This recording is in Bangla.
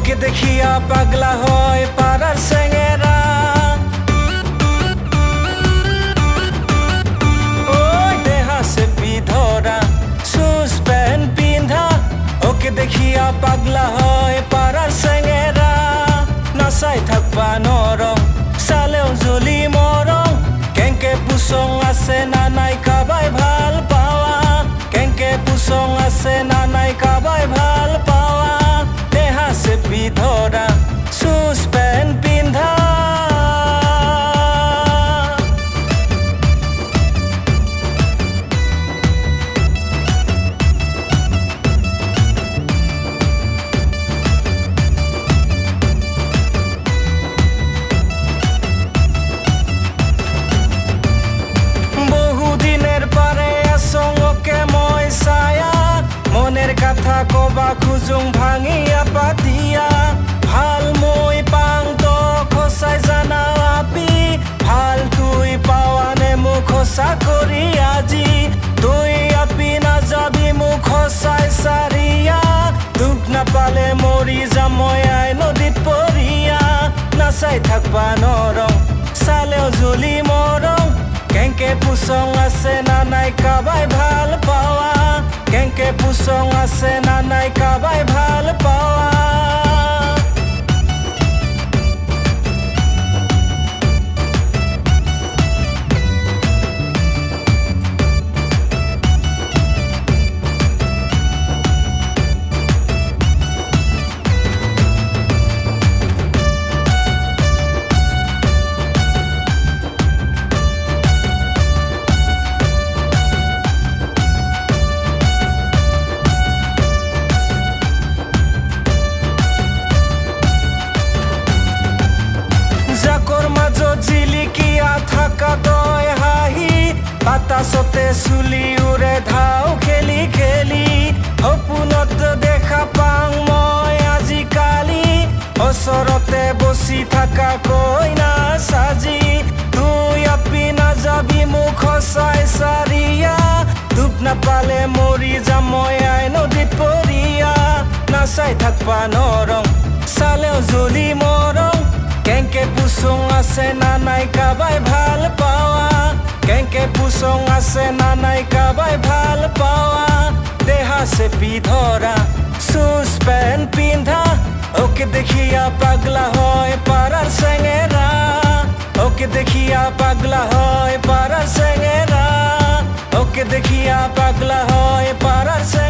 ওকে দেখিয়া পাগলা হয় পাড়ার সেঙেরা। ওই দেহা সেপি ধরা সুস প্যান্ট পিন্ধা, ওকে দেখিয়া পাগলা হয় পাড়ার সেঙেরা। নাচাই থাকবা নরম চালেও জ্বলি মরম, কেংকে পুচং আছে না নাই কাবাই ভাল পাওয়া, কেংকে পুচং আছে না নাই কাবাই ভাল পাওয়া। দেহা চেপি ধৰা চুজ পেন্ট পিন্ধা। কথা কবা খুজুং ভাঙিয়া পাতিয়া, ভাল মই পাং তো খসাই জানা আপি, ভাল তুই পাওয়ানে মোক খসা করি আজি। তুই আপি না যাবি মোক খসাই সারিয়া, দুখ নাপালে মরি যাম মই আই নদীত পৰিয়া। নাচাই থাকবা নৰং চালেও জ্বলি মৰং, কেংকে পুচং আছে না নাই কাবাই ভাল পাওয়া, কেংকে পুচং আছে না নাই কাবাই ভাল পাওয়া। জিলিকিয়া থাকা তই হাঁহি, বাতাসতে চুলি উৰে ধাও খেলি খেলি। সপোনত দেখা পাং মই আজিকালি, ওচৰতে বচি থাকা কইনা সাজি। তুই আপি নাযাবি মোক খচাই চাৰিয়া, দুখ নাপালে মৰি যাম মই আই নদীত পৰিয়া। নাচাই থাকবা নৰং চালেও জ্বলি মৰং, কেংকে পুচং আছে না নাই কাবাই ভাল পাওয়া, কেংকে পুচং আছে না নাই কাবাই ভাল পাওয়া। দেহা চেপি ধৰা চুজ পেন্ট পিন্ধা, ওকে দেখিয়া পাগলা হয় পাড়ার সেঙেরা, ওকে দেখিয়া পাগলা হয় পাড়ার সেঙেরা, ওকে দেখিয়া পাগলা হয় পাড়ার সেঙেরা।